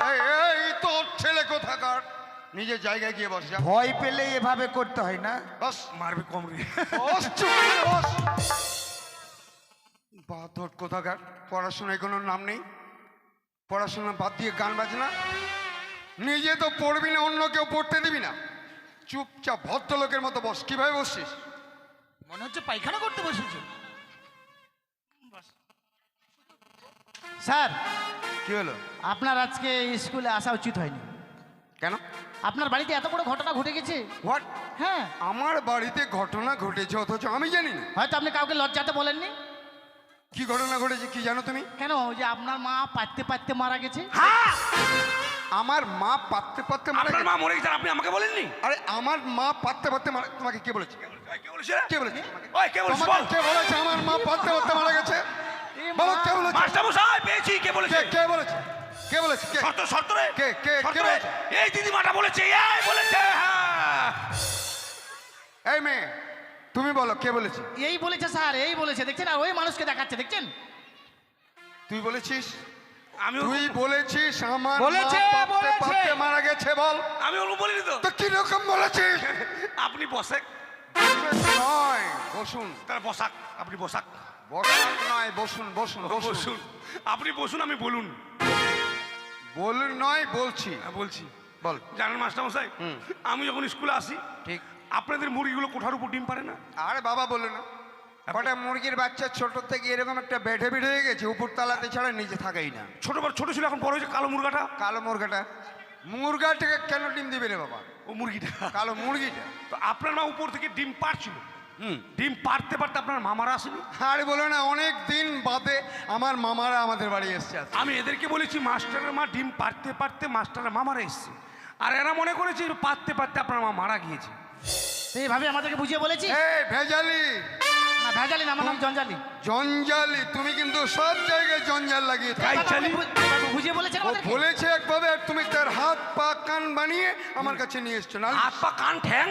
এই এই তোর ছেলে কোথাকার? নিজের জায়গায় গিয়ে বস যা। ভয় পেলে এভাবে করতে হয় না। বস মারবে কম রে। বস, চুপ করে বস। বাদর কোথাকার, পড়াশোনায় কোনো নাম নেই। পড়াশোনা বাদ দিয়ে গান বাজনা, নিজে তো পড়বি না, অন্য কেউ পড়তে দিবি না। চুপচাপ ভদ্রলোকের মতো বস। কিভাবে বসছিস? মনে হচ্ছে পায়খানা করতে বসেছে। স্যার, কি হলো? আপনার আজকে স্কুলে আসা উচিত হয়নি। কেন? আপনার বাড়িতে এত বড় ঘটনা ঘটে গেছে। হোয়াট? হ্যাঁ, আমার বাড়িতে ঘটনা ঘটেছে অথচ আমি জানি না। হয়তো আপনি কাউকে লজ্জাতে বলেননি। কি ঘটনা ঘটেছে কি জানো তুমি? কেন, ওই যে আপনার মা পাততে পাততে মারা গেছে। হ্যাঁ, আমার মা পাততে পাততে মারা আপনার গেছে? মা মরে গেছে আর আপনি আমাকে বলেননি? আরে আমার মা পাততে পাততে মারা, তোমাকে কে বলেছে? কে বলেছে? কে বলেছে তোমাকে? ওই কে বলেছে তোমাকে বল। কে বলেছে আমার মা পাততে পাততে মারা গেছে? বলো কে বলেছে? মাস্টার মশাই পেয়েছি, কে বলেছে? কে বলেছে? কে বলেছে? কে? শর্ত রে। কে শর্ত রে। বলেছে? এই দিদিমাটা বলেছে, এই বলেছে। হ্যাঁ, এই মেয়ে তুমি বলো কে বলেছে? এই বলেছে স্যার, এই বলেছে দেখছেন, আর ওই মানুষকে দেখাচ্ছে দেখছেন। তুই বলেছিস? আমি তুই বলেছিস আমার বলেছে, মা পাততে বলেছে। পাততে মারা গেছে? বল। আমি ওরকম বলিনি তো। তো কি রকম বলেছিস? আপনি বসে নয়, বসুন। তার বসাক, আপনি বসাক। বসুন নয়, বসুন বসুন বসুন। বসুন, আপনি বসুন, আমি বলুন। বলুন নয়, বলছি। হ্যাঁ, বলছি। বল। জানেন মাস্টার মশাই, হুম। আমি যখন স্কুলে আসি, ঠিক। আপনাদের মুরগিগুলো কোঠার উপর ডিম পারে না। আরে বাবা বলে না, কটা মুরগির বাচ্চা ছোট থেকে এরকম একটা বেঢে বেড়ে হয়ে গেছে, উপর তালাতে ছাড়া নিচে থাকাই না। ছোট ছিল, এখন বড় হয়েছে কালো মুরগাটা। কালো মুরগাটা? মুরগাটাকে কেন ডিম দিবে রে বাবা? ও মুরগিটা। কালো মুরগিটা? তো আপনার মা উপর থেকে ডিম পারছিল। ডিম পারতে পারতে আপনার মামারা আসেনি। আরে বলো না, অনেক দিন বাদে আমার মামারা আমাদের বাড়ি এসছে আজকে। আমি এদেরকে বলেছি মাস্টারের মা ডিম পারতে পারতে মাস্টারের মামারা এসছে, আর এরা মনে করেছে পারতে পারতে আপনার মা মারা গিয়েছে। তো এইভাবে আমাদেরকে বুঝিয়ে বলেছি। এই ভেজালি! না ভেজালি না, আমার নাম জঞ্জালি। জঞ্জালি! তুমি কিন্তু সব জায়গায় জঞ্জাল লাগিয়ে থাকো। তাই চালি। এইভাবে বুঝিয়ে বলেছেন ও আমাদেরকে। বলেছে একভাবে, আর তুমি তার হাত পা কান বানিয়ে আমার কাছে নিয়ে এসছো না? হাত পা কান ঠ্যাং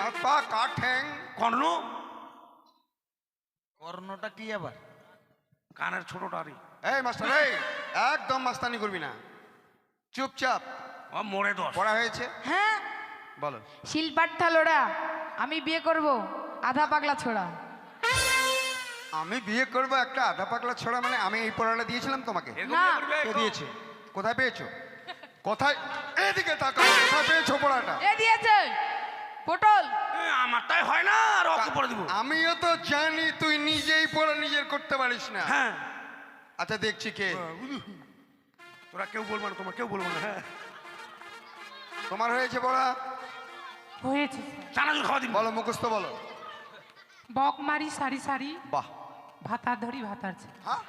হাত পা কাঠ ঠ্যাং কর্ণ, কর্ণটা কি আবার? কানের ছোটটা আরে। এই মাস্টার, এই একদম মাস্তানি করবি না, চুপচাপ। ও মোড়ে দশ। পড়া হয়েছে? হ্যাঁ, বলো। শিলপাট থালোড়া, আমি বিয়ে করব আধা পাগলা ছোড়া। আমি বিয়ে করবো একটা আধা পাগলা ছোড়া? মানে আমি এই পড়াটা দিয়েছিলাম তোমাকে? এরকম না। করবে কে তো? দিয়েছে? কোথায় পেয়েছো? কোথায়? এদিকে তাকাও, কোথায় পেয়েছো পড়াটা? এ দিয়েছে পটল। এ, আমারটাই হয় না, আর ওকে পড়ে দিব। আমিও তো জানি তুই নিজেই পড়া নিজের করতে পারিস না। হ্যাঁ, আচ্ছা দেখছি কে। তোরা কেউ বলবো না, তোমার কেউ বলবো না। হ্যাঁ, তোমার হয়েছে পড়া? হয়েছে চানাচুর খাওয়া দিন। বলো, মুখস্থ বলো। বক মারি সারি সারি, বাহ! ভাতার ধরি ভাতার। হ্যাঁ?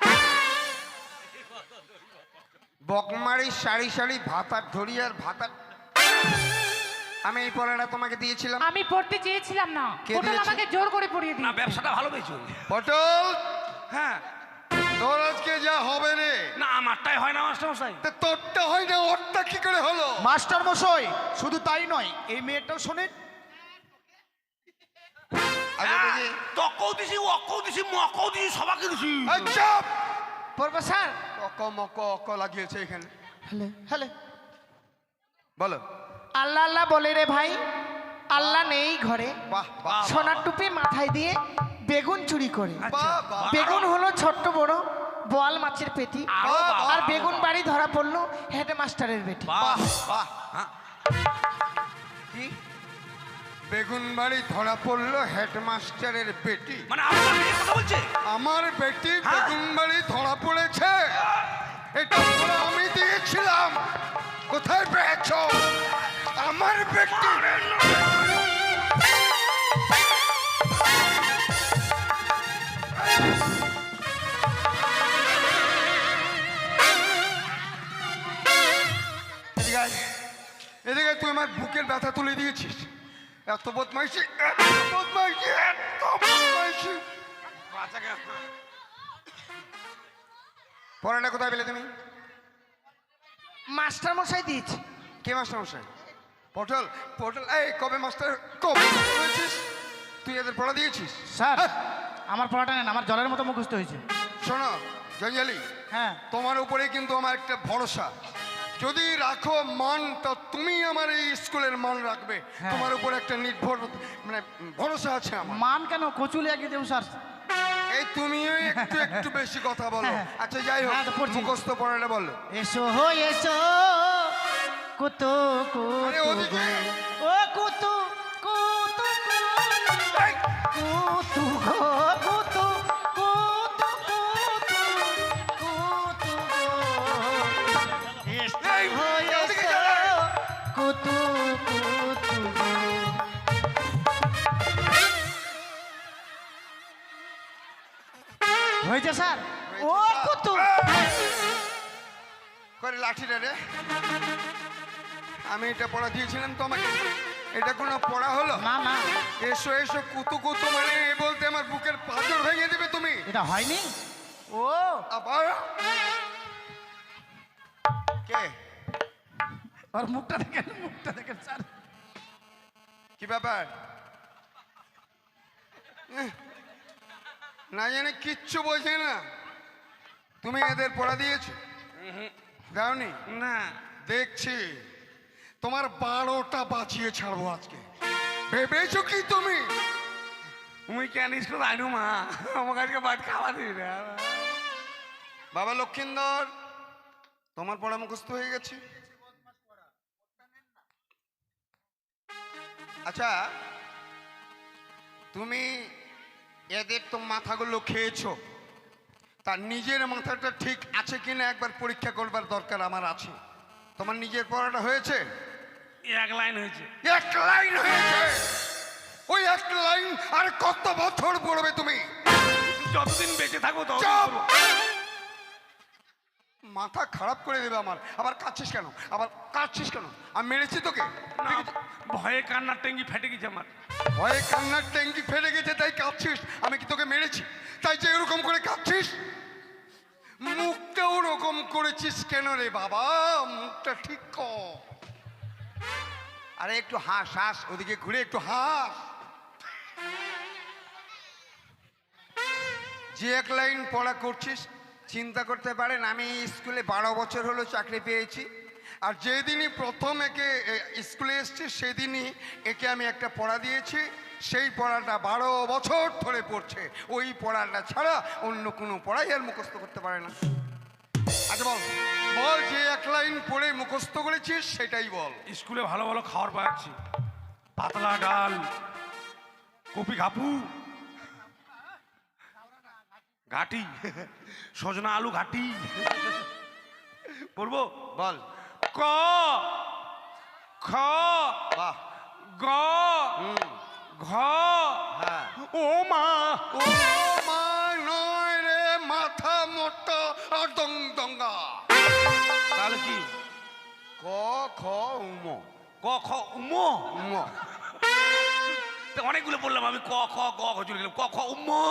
বকমারি সারি সারি ভাতার ধরি আর ভাতার। আমি এই পড়াটা তোমাকে দিয়েছিলাম। আমি পড়তে চেয়েছিলাম না, কে পটল দিয়েছে? আমাকে জোর করে পড়িয়ে না, দিয়েছে। ব্যবসাটা ভালো পেয়েছো। পটল, হ্যাঁ, তোর আজকে যা হবে রে। না আমারটাই হয় না মাস্টার মশাই। তা তোরটা হয় না, ওরটা কি করে হলো? মাস্টার মশাই, শুধু তাই নয়, এই মেয়েটাও শোনেন। আগে দেখি। তকও দিছি, অকও দিছি, মকও দিছি, সবাইকে দিছি। এই চুপ! পড়বো স্যার। অক মক অক লাগিয়েছে এখানে। Hello hello. বলো। আল্লাহ আল্লাহ বলে রে ভাই, আল্লাহ নেই ঘরে, বাহ বাহ! সোনার টুপি মাথায় দিয়ে বেগুন চুরি করে। বাহ, বাহ। বেগুন হলো ছোট্ট বড় বোয়াল মাছের পেটি, আরো বাবা। আর বেগুন বাড়ি ধরা পড়লো হেডমাস্টারের বেটি। বাহ বাহ। হ্যাঁ, কি বেগুন বাড়ি ধরা পড়লো হেডমাস্টারের বেটি? মানে আমার মেয়ে কথা বলছে। আমার বেটি হ্যাঁ। বেগুন বাড়ি ধরা পড়েছে? এটা বলে আমি দিয়েছিলাম, কোথায় পেয়েছ আমার বেটি? এদিকে আয়। এদিকে তুই আমার বুকের ব্যথা তুলে দিয়েছিস। এত বদমাইশি, এত বদমাইশি, এত বদমাইশি। পড়াটা কোথায় পেলে তুমি? মাস্টার মশাই দিয়েছে। কে মাস্টার মশাই? পটল, পটল। এই কবে মাস্টার, কবে মাস্টার হয়েছিস তুই? এদের পড়া দিয়েছিস? স্যার আমার পড়াটা নেন, আমার জলের মতো মুখস্থ হয়েছে। শোনো জঞ্জালি, হ্যাঁ তোমার উপরে কিন্তু আমার একটা ভরসা। যদি রাখো মান, তো তুমি আমার এই স্কুলের মান রাখবে। হ্যাঁ। তোমার উপর একটা নির্ভর মানে ভরসা আছে আমার। মান কেন কচুলি আগে দেব স্যার। এই তুমিও একটু একটু বেশি কথা বলো। হ্যাঁ। আচ্ছা যাই হোক, হ্যাঁ, তো পড়ছি। মুখস্থ পড়াটা বলো। এসো হো এসো কুতু আরে কুতু ওদিকে। গো, ও কুতু কুতু এই, কুতু গো কুতু কুতু কুতু কুতু গো এসো এই, হো ওদিকে এসো যা। কুতু কুতু গো। হয়েছে স্যার? ও কুতু করে লাঠিটা রে, আমি এটা পড়া দিয়েছিলাম তোমাকে, এটা কোনো পড়া হলো? না না এসো এসো কুতু কুতু মানে এ বলতে আমার বুকের পাঁজর ভেঙে দিবে তুমি। এটা হয়নি। ও আবার কে? আর মুখটা দেখেন, মুখটা দেখেন স্যার। কি ব্যাপার? এহ, না জানে কিচ্ছু বোঝে না। তুমি এদের পড়া দিয়েছো? দাওনি? না দেখছি তোমার 12টা বাঁচিয়ে ছাড়বো আজকে। ভেবেছো কি তুমি? তুমি কেন স্কুল আইনু মা, আমাকে আজকে ভাত খাওয়া দিবি না। বাবা লক্ষিন্দর, তোমার পড়া মুখস্থ হয়ে গেছে? আচ্ছা, তুমি এদের তো মাথাগুলো খেয়েছো, তার নিজের মাথাটা ঠিক আছে কিনা একবার পরীক্ষা করবার দরকার আমার আছে। তোমার নিজের পড়াটা হয়েছে? এক লাইন হয়েছে। এক লাইন হয়েছে? ওই এক লাইন আর কত বছর পড়বে তুমি? যতদিন বেঁচে থাকবো ততদিন চুপ! পড়বো। মাথা খারাপ করে দেবে আমার। আবার কাঁদছিস কেন? আবার কাঁদছিস কেন? আমি মেরেছি তোকে? না, ভয়ে কান্নার টেঙ্গি ফেটে গেছে আমার। ভয়ে কান্নার ট্যাঙ্কি ফেটে গেছে তাই কাঁদছিস? আমি কি তোকে মেরেছি তাই যে এরকম করে কাঁদছিস? মুখটা ওরকম করেছিস কেন রে বাবা? মুখটা ঠিক কর। আরে একটু হাস, হাস, ওদিকে ঘুরে একটু হাস। যে এক লাইন পড়া করছিস চিন্তা করতে পারেন আমি স্কুলে 12 বছর হলো চাকরি পেয়েছি, আর যেদিনই প্রথম একে স্কুলে এসেছি সেদিনই একে আমি একটা পড়া দিয়েছি। সেই পড়াটা 12 বছর ধরে পড়ছে। ওই পড়াটা ছাড়া অন্য কোনো পড়াই আর মুখস্থ করতে পারে না। আচ্ছা বল, বল যে এক লাইন পড়ে মুখস্থ করেছিস সেটাই বল। স্কুলে ভালো ভালো খাবার পাচ্ছি, পাতলা ডাল, কপি ঘাপু, ঘাটি, সজনা আলু ঘাটি। পড়বো? বল। ক, খ, বাহ। গ, ঘ, হ্যাঁ। ও মা। ও মা নয় রে, মাথা মোটা আর দং দঙ্গা। তাহলে কি? ক খ উম। ক খ উমো। উম। তো অনেকগুলো বললাম আমি, ক খ গ ঘ চলে গেলাম, ক খ উমো।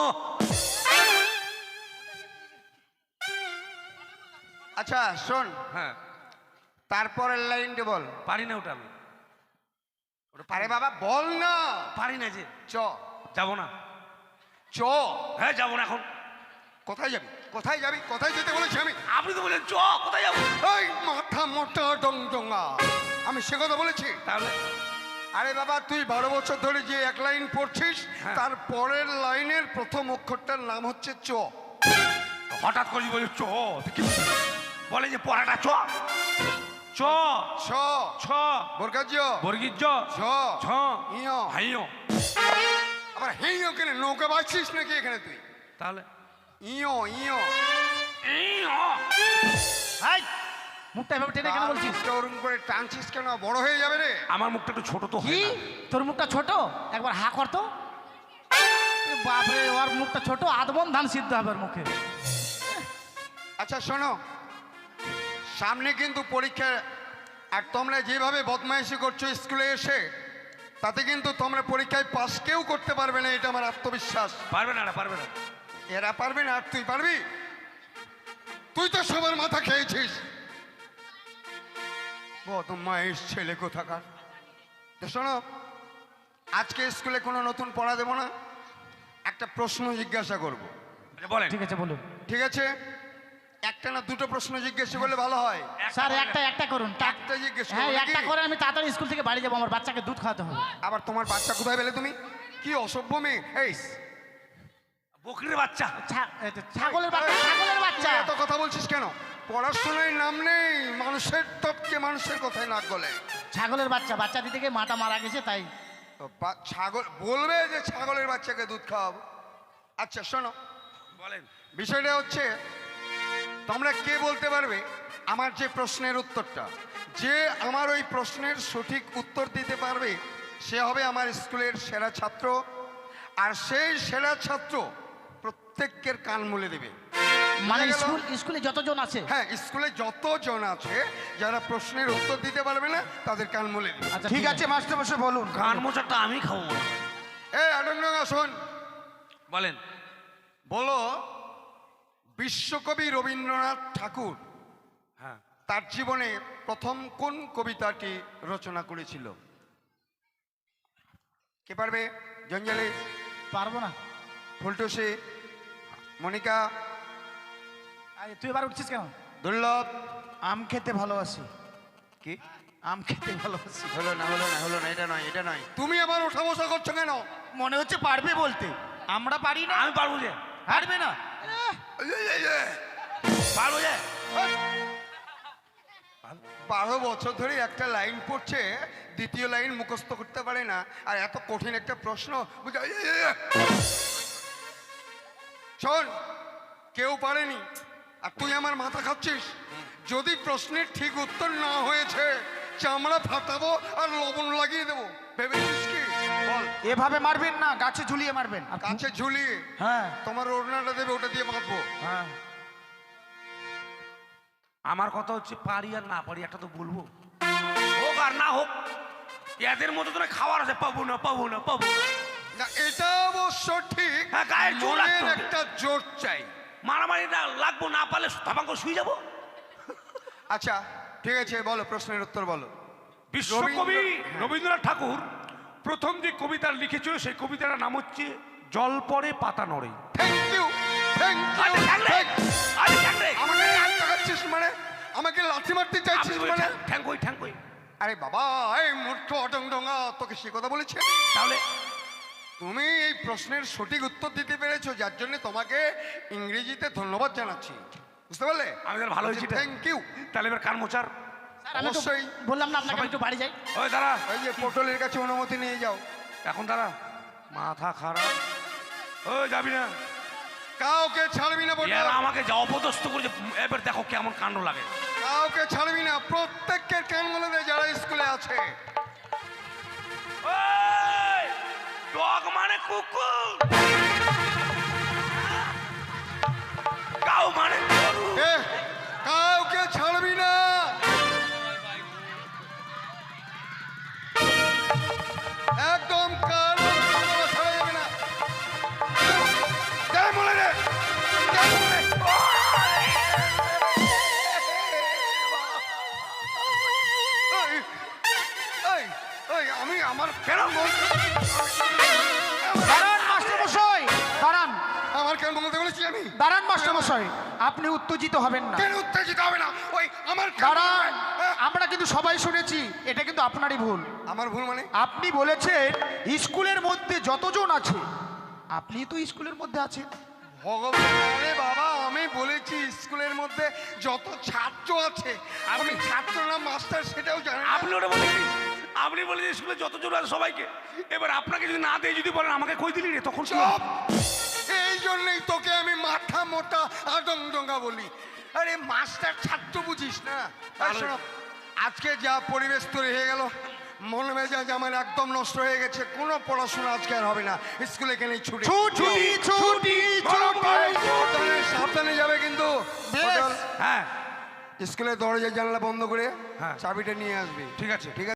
আচ্ছা শোন, হ্যাঁ, তারপরের লাইনটা বল। পারি না ওটা আমি। আরে বাবা বল না। পারি না যে। চ। যাবো না। চ। হ্যাঁ যাবো না এখন। কোথায় যাবি? কোথায় যাবি? কোথায় যেতে বলেছি আমি? আপনি তো বললেন চ, কোথায় যাবো? এই মাথা মোটা ডং ডঙ্গা, আমি সে কথা বলেছি? তাহলে আরে বাবা তুই 12 বছর ধরে যে এক লাইন পড়ছিস হ্যাঁ। তার পরের লাইনের প্রথম অক্ষরটার নাম হচ্ছে চ। হঠাৎ করে বলি চ কি বলে যে পড়াটা চ চ ছ ছ বর্গাজ্য বর্গীর জ ছ ছ ইয়। হাইয় আবার হেই ওখানে নৌকা বাঁচছিস নাকি এখানে তুই? তাহলে ইয় ইয়। এই, মুখটা এভাবে টেনে কেন বলছিস? ওরকম করে টানছিস কেন? বড় হয়ে যাবে রে। আমার মুখটা একটু ছোট তো হয় কি না। তোর মুখটা ছোট? একবার হা কর তো। এ বাপরে, ওর মুখটা ছোট, আধমন ধান সিদ্ধ হবে ওর মুখে। আচ্ছা শোনো, সামনে কিন্তু পরীক্ষা, আর তোমরা যেভাবে বদমাইশি করছো স্কুলে এসে, তাতে কিন্তু তোমরা পরীক্ষায় পাস কেউ করতে পারবে না, এটা আমার আত্মবিশ্বাস। পারবে না পারবে না। এরা পারবে না আর তুই পারবি? তুই তো সবার মাথা খেয়েছিস। বদমাইশ ছেলে কোথাকার। তো শোনো, আজকে স্কুলে কোনো নতুন পড়া দেবো না, একটা প্রশ্ন জিজ্ঞাসা করব। বলেন। ঠিক আছে, বলুন। ঠিক আছে? একটা না দুটো প্রশ্ন জিজ্ঞাসা করলে ভালো হয়। স্যার একটা করুন। একটা জিজ্ঞেস হ্যাঁ, করবো একটা নাকি? করে আমি তাড়াতাড়ি স্কুল থেকে বাড়ি যাবো, আমার বাচ্চাকে দুধ খাওয়াতে হবে। আবার তোমার বাচ্চা কোথায় পেলে তুমি? কি অসভ্য মেয়ে! এই বকরির বাচ্চা। ছাগলের বাচ্চা, ছাগলের বাচ্চা। তুই এত কথা বলছিস কেন? পড়াশোনায় নাম নেই, মানুষের তপকে মানুষের কথায় নাক গলে। ছাগলের বাচ্চা, বাচ্চা দিতে গিয়ে মাটা মারা গেছে, তাই। তো ছাগল বলবে যে ছাগলের বাচ্চাকে দুধ খাওয়াবো। আচ্ছা শোনো, বলেন। বিষয়টা হচ্ছে, তোমরা কে বলতে পারবে আমার যে প্রশ্নের উত্তরটা? যে আমার ওই প্রশ্নের সঠিক উত্তর দিতে পারবে সে হবে আমার স্কুলের সেরা ছাত্র, আর সেই সেরা ছাত্র প্রত্যেকের কান মুলে দেবে। মানে বুঝা গেল? স্কুলে যতজন আছে। হ্যাঁ, স্কুলে যতজন আছে যারা প্রশ্নের উত্তর দিতে পারবে না তাদের কান মুলে দেবে। আচ্ছা, ঠিক আছে মাস্টারমশাই বলুন। কান মোচাটা আমি খাবো। এই আডঙ্গা শোন, বলেন। বলো বিশ্বকবি রবীন্দ্রনাথ ঠাকুর হ্যাঁ। তার জীবনে প্রথম কোন কবিতাটি রচনা করেছিল? কে পারবে? জঞ্জালি, পারবো না। ফুলটুসি, মনিকা, তুই এবার উঠছিস কেন? দুর্লভ। আম খেতে ভালোবাসি। কি? আম খেতে ভালোবাসি। হলো না, এটা নয়, এটা নয়। তুমি আবার ওঠা বসা করছো কেন? মনে হচ্ছে পারবে বলতে। আমরা পারি না। আমি পারবো যে। পারবে না। পারবো যে। 12 বছর ধরে একটা লাইন পড়ছে, দ্বিতীয় লাইন মুখস্থ করতে পারে না, আর এত কঠিন একটা প্রশ্ন। শোন, কেউ পারেনি আর তুই আমার মাথা খাচ্ছিস। যদি প্রশ্নের ঠিক উত্তর না হয়েছে, চামড়া ফাটাবো আর লবণ লাগিয়ে দেবো। ভেবেছিস কি? বল। এভাবে মারবেন না, গাছে ঝুলিয়ে মারবেন। কাছে ঝুলিয়ে হ্যাঁ তোমার ওড়নাটা দেবে, ওটা দিয়ে বাঁধবো। হ্যাঁ। আমার কথা হচ্ছে পারি আর না পারি একটা তো বলবো, হোক আর না হোক। এদের মধ্যে তো খাওয়ার আছে, পাবো না। না, এটা অবশ্য ঠিক। হ্যাঁ, গায়ে জোর মনের রাখতে হবে। একটা জোর চাই। মারামারি না লাগবো, না পারলে ধপাঙ্গ শুয়ে যাবো। আচ্ছা ঠিক আছে, বলো প্রশ্নের উত্তর বলো। বিশ্বকবি রবীন্দ্রনাথ ঠাকুর প্রথম যে কবিতা লিখেছিল সেই কবিতাটার নাম হচ্ছে জল পড়ে পাতা নড়ে। থ্যাংক ইউ, থ্যাংক আরে ইউ। ঠ্যাংরে, আরে ঠ্যাংরে। আমাকে হাত লাগাচ্ছিস মানে? আমাকে লাথি মারতে চাইছিস মানে? ঠ্যাঙ্কই। আরে বাবা, এই মূর্খ অটংডঙ্গা, তোকে সে কথা বলেছে? তাহলে তুমি এই প্রশ্নের সঠিক উত্তর দিতে পেরেছো, যার জন্য তোমাকে ইংরেজিতে ধন্যবাদ জানাচ্ছি। বুঝতে পারলে? আমি তাহলে ভালো হয়েছি। Thank you. তাহলে এবার কান মোচার। স্যার, আমি তো অবশ্যই। বললাম না আপনাকে, একটু বাড়ি যাই। ওই দাঁড়া, ওই যে পটলের কাছে অনুমতি নিয়ে যাও। এখন দাঁড়া, মাথা খারাপ। ওই যাবি না, কাউকে ছাড়বি না পটল, এরা আমাকে যা অপদস্থ করেছে। এবার দেখো কেমন কাণ্ড লাগে। কাউকে ছাড়বি না, প্রত্যেকের কান বলে দে যারা স্কুলে আছে। ওই, ডগ মানে কুকুর, কাউ মানে গরু। এ, কাউকে ছাড়বি না। একদম কারো ছাড়া যাবে না। যাই বলে দে, যাই বলে দে। এই, এই, এই, আমি আমার কেন দাঁড়ান মাস্টারমশাই, দাঁড়ান। আমার কেন বলতে বলেছি আমি? দাঁড়ান মাস্টারমশাই। মহাশয় আপনি উত্তেজিত হবেন না। কেন উত্তেজিত হবে না? ওই আমার দাঁড়া, হ্যাঁ, আমরা কিন্তু সবাই শুনেছি, এটা কিন্তু আপনারই ভুল। আমার ভুল মানে? আপনি বলেছেন স্কুলের মধ্যে যতজন আছে, আপনি তো স্কুলের মধ্যে আছেন। ভগবান, আরে বাবা, আমি বলেছি স্কুলের মধ্যে যত ছাত্র আছে। আমি ছাত্র না মাস্টার সেটাও জানি না। আপনি ওটা বলেছেন, আপনি বলেছেন স্কুলে যতজন আছে সবাইকে। এবার আপনাকে যদি না দেয়, যদি বলেন আমাকে কই দিলি রে, তখন কি হবে? চুপ! এই জন্যই তোকে আমি মাথা মোটা আদমদঙ্গা বলি। আরে মাস্টার ছাত্র বুঝিস না? আর শোনো, আজকে যা পরিবেশ তৈরি হয়ে গেল, মন মেজাজ আমার একদম নষ্ট হয়ে গেছে। কোনো পড়াশোনা আজকে আর হবে না। স্কুলে কেন ছুটি? ছুটি ছুটি সাবধানে সাবধানে যাবে কিন্তু। বেশ। হ্যাঁ, স্কুলের দরজা জানলা বন্ধ করে হ্যাঁ। চাবিটা নিয়ে আসবি। ঠিক আছে। ঠিক আছে।